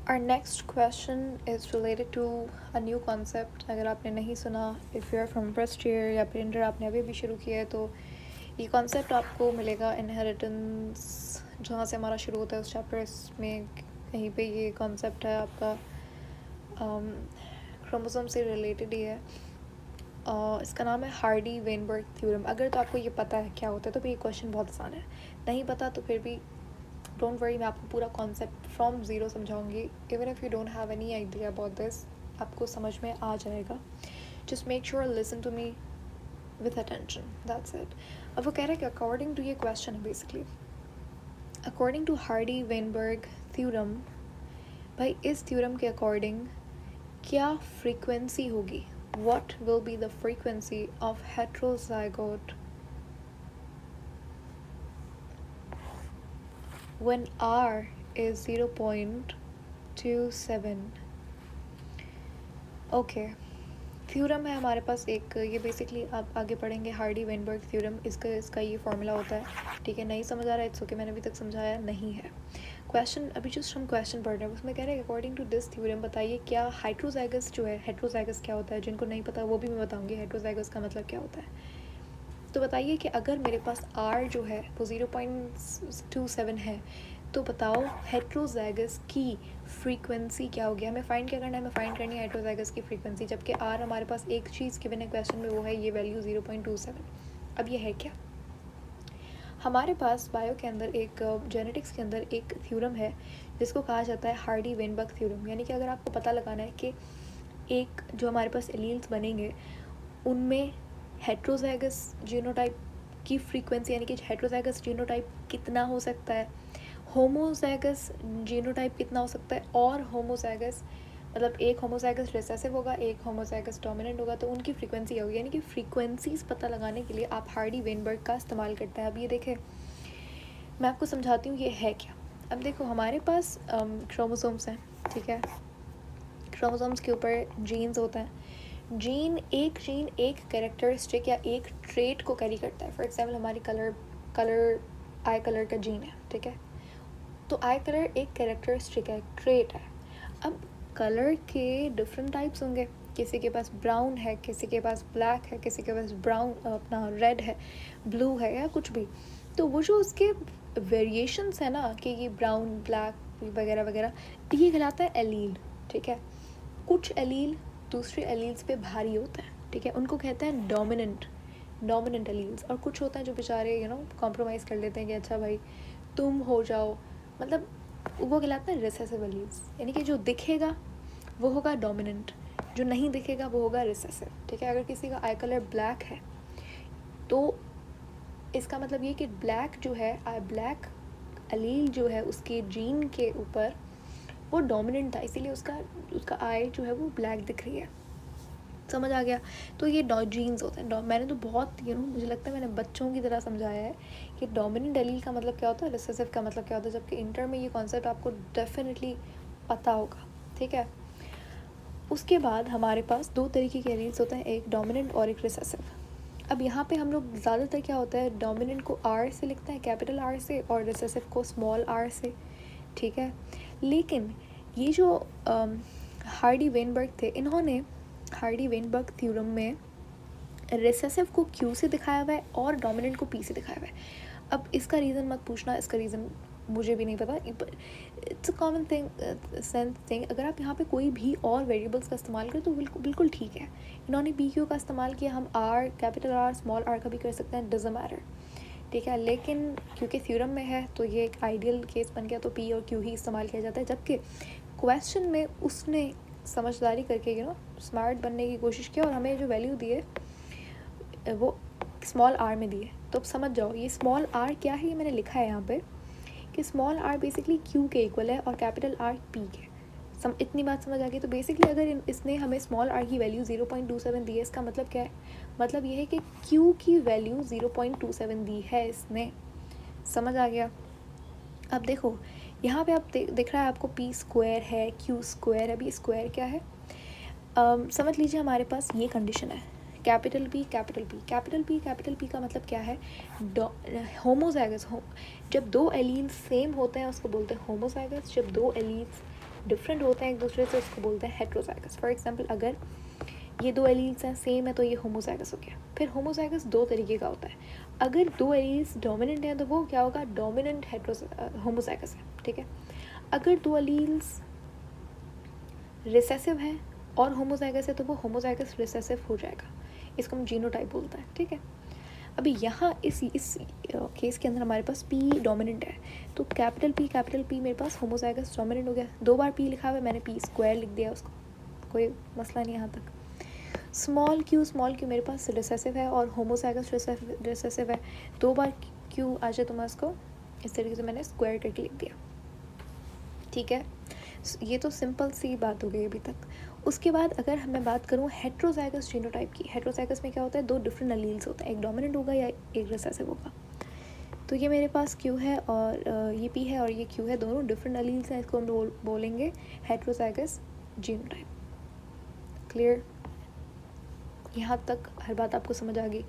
Our next question is related to a new concept. अगर आपने नहीं सुना, if you are from first year या फिर इंटर आपने अभी भी शुरू किया है, तो ये कॉन्सेप्ट आपको मिलेगा इनहेरिटेंस, जहाँ से हमारा शुरू होता है उस चैप्टर में कहीं पे ये कॉन्सेप्ट है आपका क्रोमोसोम से रिलेटेड ही है। इसका नाम है हार्डी वेनबर्ग थ्योरम। अगर तो आपको ये पता है क्या होता है तो फिर ये क्वेश्चन बहुत आसान है, नहीं पता तो फिर भी डोंट वरी, मैं आपको पूरा कॉन्सेप्ट फ्रॉम ज़ीरो समझाऊंगी। Even if you don't have any idea about this, आपको समझ में आ जाएगा। Just make sure listen to me with attention, that's it. अब वो कह रहे हैं कि अकॉर्डिंग टू, ये क्वेश्चन है basically, according to Hardy Weinberg theorem, भाई इस थ्योरम के अकॉर्डिंग क्या फ्रीक्वेंसी होगी, what will be the frequency of heterozygote when R is 0.27. Okay, theorem है हमारे पास एक, ये बेसिकली आप आगे पढ़ेंगे हार्डी वेनबर्ग थ्योरम। इसका ये फॉर्मूला होता है, ठीक है। नहीं समझ आ रहा है इट्स ओके, मैंने अभी तक समझाया नहीं है। क्वेश्चन अभी जस्ट हम क्वेश्चन पढ़ रहे हैं, उसमें कह रहे हैं अकॉर्डिंग टू दिस थ्योरम बताइए क्या हाइड्रोजाइगस जो है, हेट्रोजाइगस क्या होता है, जिनको नहीं पता वो भी मैं बताऊंगी हेट्रोजाइगस का मतलब क्या होता है। तो बताइए कि अगर मेरे पास R जो है वो 0.27 है, तो बताओ हेट्रोजाइगस की फ्रीक्वेंसी क्या होगी। हमें फाइंड क्या करना है, हमें फाइंड करनी है हेट्रोजाइगस की फ्रीक्वेंसी, जबकि R हमारे पास एक चीज़ गिवन है क्वेश्चन में, वो है ये वैल्यू 0.27। अब ये है क्या, हमारे पास बायो के अंदर एक, जेनेटिक्स के अंदर एक थ्योरम है जिसको कहा जाता है हार्डी वेनबर्ग थ्योरम। यानी कि अगर आपको पता लगाना है कि एक जो हमारे पास एलील्स बनेंगे उनमें हेट्रोजाइगस जीनोटाइप की फ्रीक्वेंसी, यानी कि हेट्रोजाइगस जीनोटाइप कितना हो सकता है, होमोजाइगस जीनोटाइप कितना हो सकता है, और होमोजाइगस मतलब एक होमोजाइगस रिसेसिव होगा, एक होमोजाइगस डोमिनेंट होगा, तो उनकी फ्रीक्वेंसी होगी। यानी कि फ्रीक्वेंसीज पता लगाने के लिए आप हार्डी वेनबर्ग का इस्तेमाल करते हैं। अब ये देखें, मैं आपको समझाती हूँ ये है क्या। अब देखो हमारे पास क्रोमोसोम्स हैं, ठीक है। क्रोमोसोम्स के ऊपर जीन्स होते हैं। जीन एक कैरेक्टरिस्टिक या एक ट्रेट को कैरी करता है। फॉर एग्जाम्पल हमारी कलर आई कलर का जीन है, ठीक है। तो आई कलर एक कैरेक्टरिस्टिक है, ट्रेट है। अब कलर के डिफरेंट टाइप्स होंगे, किसी के पास ब्राउन है, किसी के पास ब्लैक है, किसी के पास ब्राउन अपना रेड है, ब्लू है, या कुछ भी। तो वो जो उसके वेरिएशंस है ना, कि ये ब्राउन ब्लैक वगैरह वगैरह, ये कहलाता है एलील, ठीक है। कुछ एलील दूसरे एलील्स पे भारी होता है, ठीक है, उनको कहते हैं डोमिनेंट एलील्स। और कुछ होता है जो बेचारे कॉम्प्रोमाइज़ कर लेते हैं कि अच्छा भाई तुम हो जाओ, मतलब वो कहलाता है रिसेसिव एलील्स। यानी कि जो दिखेगा वो होगा डोमिनेंट, जो नहीं दिखेगा वो होगा रिसेसिव, ठीक है। अगर किसी का आई कलर ब्लैक है तो इसका मतलब ये कि ब्लैक जो है, ब्लैक एलील जो है उसके जीन के ऊपर वो डोमिनेंट था, इसीलिए उसका आई जो है वो ब्लैक दिख रही है। समझ आ गया। तो ये जीन्स होते हैं। मैंने तो बहुत मुझे लगता है मैंने बच्चों की तरह समझाया है कि डोमिनेंट एलील का मतलब क्या होता है, रिसेसिव का मतलब क्या होता है, जबकि इंटर में ये कॉन्सेप्ट आपको डेफिनेटली पता होगा, ठीक है। उसके बाद हमारे पास दो तरीके के एलील्स होते हैं, एक डोमिनेंट और एक रिसेसिव। अब यहाँ पे हम लोग ज़्यादातर क्या होता है, डोमिनेंट को आर से लिखते हैं, कैपिटल आर से, और रिसेसिव को स्मॉल आर से, ठीक है। लेकिन ये जो हार्डी वेनबर्ग थे, इन्होंने हार्डी वेनबर्ग थ्योरम में रिसेसिव को क्यू से दिखाया हुआ है और डोमिनेंट को पी से दिखाया हुआ है। अब इसका रीज़न मत पूछना, इसका रीज़न मुझे भी नहीं पता, it's a common thing sense thing. अगर आप यहाँ पे कोई भी और वेरिएबल्स का इस्तेमाल करें तो बिल्कुल ठीक है। इन्होंने पी क्यू का इस्तेमाल किया, हम R, capital R, small R का भी कर सकते हैं, डजंट मैटर, ठीक है। लेकिन क्योंकि थ्योरम में है तो ये एक आइडियल केस बन गया, तो पी और क्यू ही इस्तेमाल किया जाता है। जबकि क्वेश्चन में उसने समझदारी करके स्मार्ट बनने की कोशिश की और हमें जो वैल्यू दी है वो स्मॉल आर में दी है। तो अब समझ जाओ ये स्मॉल आर क्या है, ये मैंने लिखा है यहाँ पे कि स्मॉल आर बेसिकली क्यू के इक्वल है और कैपिटल आर पी के। इतनी बात समझ आ गई। तो बेसिकली अगर इसने हमें स्मॉल आर की वैल्यू 0.27 दी है, इसका मतलब क्या है, मतलब ये है कि क्यू की वैल्यू 0.27 दी है इसने। समझ आ गया। अब देखो यहाँ पे आप दिख रहा है आपको पी स्क्वायर है, क्यू स्क्वायर है। अभी स्क्वायर क्या है, समझ लीजिए हमारे पास ये कंडीशन है, capital P capital P capital P capital P का मतलब क्या है, होमोजाइगस। जब दो एलील्स सेम होते हैं उसको बोलते हैं होमोजाइगस। जब दो एलील्स डिफरेंट होते हैं एक दूसरे से उसको बोलते हैं हेट्रोजाइगस। फॉर एग्जांपल अगर ये दो एलील्स हैं सेम है तो ये होमोजाइगस हो गया। फिर होमोजाइगस दो तरीके का होता है, अगर दो एलील्स डोमिनेंट हैं तो वो क्या होगा, डोमिनेंट होमोजाइगस है, ठीक है। अगर दो एलील्स रिसेसिव हैं और होमोजाइगस है तो वो होमोजाइगस रिसेसिव हो जाएगा, इसको हम जीनोटाइप बोलते हैं, ठीक है। अभी यहाँ इस केस के अंदर हमारे पास पी डोमिनेंट है, तो कैपिटल पी मेरे पास होमोजाइगस डोमिनेंट हो गया। दो बार पी लिखा हुआ है, मैंने पी स्क्वायर लिख दिया उसको, कोई मसला नहीं यहाँ तक। स्मॉल क्यू मेरे पास रिसेसिव है और होमोजाइगस रिसेसिव है, दो बार क्यू आ जाए तो मैं उसको इस तरीके से मैंने स्क्वायर करके लिख दिया, ठीक है। ये तो सिंपल सी बात हो गई अभी तक। उसके बाद अगर मैं बात करूँ हेट्रोजाइगस जीनोटाइप की, हेट्रोजाइगस में क्या होता है, दो डिफरेंट अलील्स होते हैं, एक डोमिनेंट होगा या एक रिसेसिव होगा। तो ये मेरे पास क्यू है और ये पी है और ये क्यू है, दोनों डिफरेंट अलील्स हैं, इसको हम बोलेंगे हेट्रोजाइगस जीनोटाइप। क्लियर, यहाँ तक हर बात आपको समझ आ गई।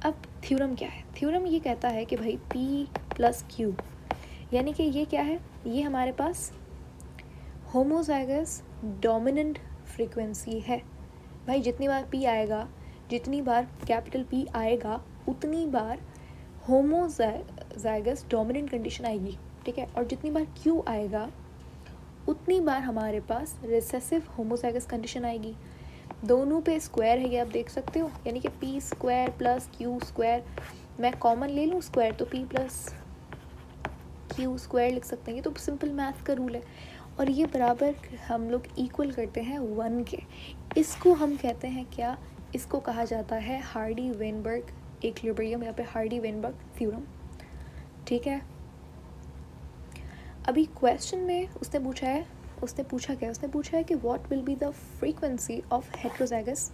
अब थ्योरम क्या है, थ्योरम ये कहता है कि भाई पी प्लस क्यू, यानी कि ये क्या है, ये हमारे पास होमोजाइगस डोमिनेंट फ्रीक्वेंसी है। भाई जितनी बार पी आएगा, जितनी बार कैपिटल पी आएगा, उतनी बार होमोजाइगस डोमिनेंट कंडीशन आएगी, ठीक है। और जितनी बार क्यू आएगा उतनी बार हमारे पास रिसेसिव होमोजाइगस कंडीशन आएगी। दोनों पे स्क्वायर है, ये आप देख सकते हो, यानी कि P square plus Q square, मैं कॉमन ले लूँ स्क्वायर तो पी प्लस क्यू स्क्वायर लिख सकते हैं, ये तो सिंपल मैथ का रूल है। और ये बराबर हम लोग इक्वल करते हैं 1 के, इसको हम कहते हैं क्या, इसको कहा जाता है हार्डी वेनबर्ग इक्विलिब्रियम या फिर हार्डी वेनबर्ग थ्योरम, ठीक है। अभी क्वेश्चन में उसने पूछा है कि what will be the frequency of heterozygous,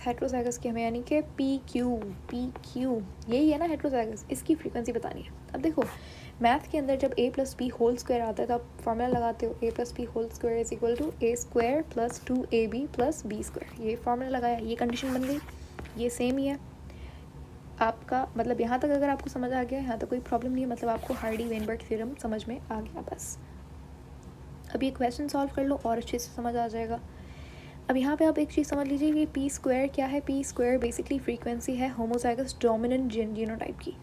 heterozygous की हमें यानी कि पी क्यू यही है ना हेट्रोजाइगस, इसकी फ्रीक्वेंसी बतानी है। अब देखो मैथ के अंदर जब a plus B whole square आता है तो आप फॉर्मूला लगाते हो, a plus B whole square is equal to a square plus 2ab plus b square, ये फार्मूला लगाया, ये कंडीशन बन गई, ये सेम ही है आपका। मतलब यहाँ तक अगर आपको समझ आ गया, यहाँ तक कोई प्रॉब्लम नहीं है, मतलब आपको हार्डी वेनबर्ग थ्योरम समझ में आ गया बस। अब ये क्वेश्चन सॉल्व कर लो और अच्छे से समझ आ जाएगा। अब यहाँ पे आप एक चीज़ समझ लीजिए कि पी स्क्वायर क्या है, पी स्क्वायर बेसिकली फ्रीक्वेंसी है होमोजाइगस डोमिनेंट जीनोटाइप की।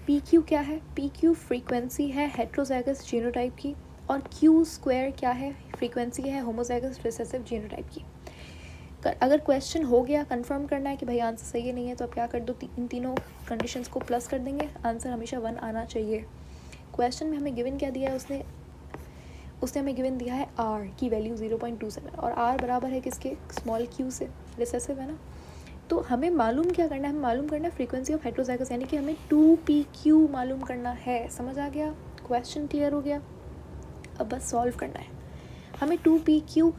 पी क्यू क्या है, पी क्यू फ्रीक्वेंसी है हेट्रोजाइगस जीनोटाइप की, और क्यू स्क्वायर क्या है, फ्रीक्वेंसी है होमोजाइगस रिसेसिव जीनोटाइप की। अगर क्वेश्चन हो गया, कंफर्म करना है कि भाई आंसर सही है नहीं है, तो आप क्या कर दो, इन तीनों कंडीशंस को प्लस कर देंगे, आंसर हमेशा 1 आना चाहिए। क्वेश्चन में हमें गिवन क्या दिया है, उसने हमें गिवन दिया है r की वैल्यू 0.27 और r बराबर है किसके, स्मॉल q से, रिसेसिव है ना। तो हमें मालूम क्या करना है, हमें मालूम करना है फ्रीक्वेंसी ऑफ हेट्रोजाइगस, यानी कि हमें 2pq मालूम करना है। समझ आ गया, क्वेश्चन क्लियर हो गया, अब बस सॉल्व करना है, हमें 2pq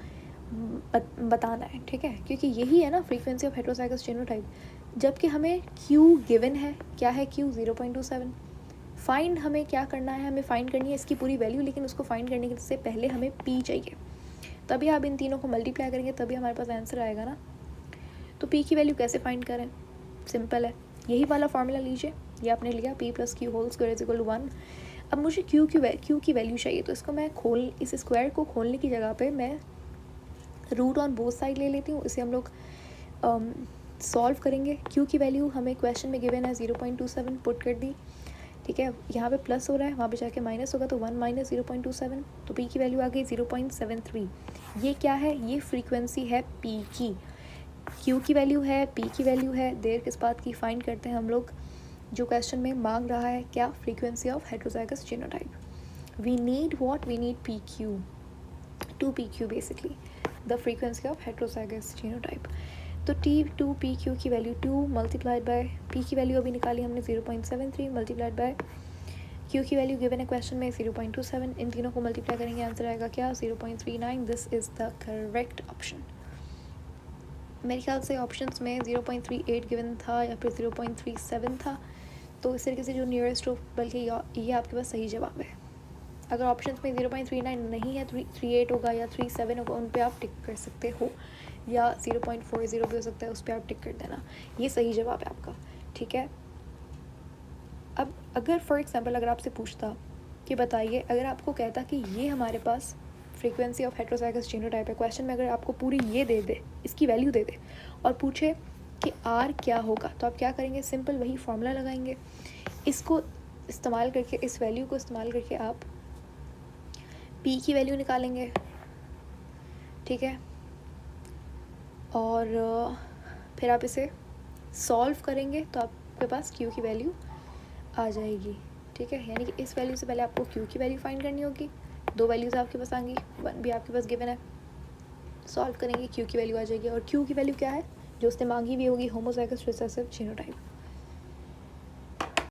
बताना है, ठीक है, क्योंकि यही है ना फ्रीक्वेंसी ऑफ हेट्रोजाइगस जीनोटाइप। जबकि हमें q गिवन है, क्या है q 0.27। फाइंड हमें क्या करना है, हमें फाइंड करनी है इसकी पूरी वैल्यू, लेकिन उसको फाइंड करने से पहले हमें p चाहिए, तभी आप इन तीनों को मल्टीप्लाई करेंगे तभी हमारे पास आंसर आएगा ना। तो p की वैल्यू कैसे फाइंड करें, सिंपल है, यही वाला फार्मूला लीजिए, ये आपने लिया p plus Q whole square is equal to 1। अब मुझे q की वैल्यू चाहिए, तो इसको मैं इस स्क्वायर को खोलने की जगह पे मैं रूट ऑन बोथ साइड ले लेती हूँ, इसे हम लोग सॉल्व करेंगे। q की वैल्यू हमें क्वेश्चन में गिवन है 0.27, पुट कर दी, ठीक है। यहाँ पे प्लस हो रहा है, वहाँ पे जाके माइनस होगा, तो 1 माइनस 0.27, तो p की वैल्यू आ गई 0.73। ये क्या है, ये फ्रीक्वेंसी है p की, q की वैल्यू है, p की वैल्यू है, देर किस बात की, फाइंड करते हैं हम लोग। जो क्वेश्चन में मांग रहा है क्या, frequency of heterozygous genotype. We need what, we need pq, 2pq basically the frequency of heterozygous genotype. तो T2pq की वैल्यू 2 मल्टीप्लाइड बाय p की वैल्यू अभी निकाली हमने 0.73 मल्टीप्लाइड बाय q की वैल्यू गिवन है क्वेश्चन में 0.27, इन तीनों को मल्टीप्लाई करेंगे आंसर आएगा क्या, 0.39। This is the correct option. मेरे ख्याल से ऑप्शंस में 0.38 गिवन था या फिर 0.37 था, तो इस तरीके से जो नियरेस्ट हो, बल्कि ये आपके पास सही जवाब है। अगर ऑप्शंस में 0.39 नहीं है, 38 होगा या 37 होगा, उन पे आप टिक कर सकते हो, या 0.40 भी हो सकता है, उस पर आप टिक कर देना, ये सही जवाब है आपका, ठीक है। अब अगर फॉर एग्जांपल अगर आपसे पूछता कि बताइए अगर आपको कहता कि ये हमारे पास फ्रीक्वेंसी ऑफ हेट्रोजाइगस जीनोटाइप है, क्वेश्चन में अगर आपको पूरी ये दे दे, इसकी वैल्यू दे दे और पूछे कि आर क्या होगा, तो आप क्या करेंगे, सिंपल वही फॉर्मूला लगाएंगे। इसको इस्तेमाल करके, इस वैल्यू को इस्तेमाल करके आप पी की वैल्यू निकालेंगे, ठीक है, और फिर आप इसे सॉल्व करेंगे तो आपके पास क्यू की वैल्यू आ जाएगी, ठीक है। यानी कि इस वैल्यू से पहले आपको क्यू की वैल्यू फाइंड करनी होगी, 2 वैल्यूज़ आपके पास आएंगी, 1 भी आपके पास गिवन है, सॉल्व करेंगे क्यू की वैल्यू आ जाएगी। और क्यू की वैल्यू क्या है, जो उसने मांगी भी होगी, होमोजाइगस रिसेसिव जीनोटाइप।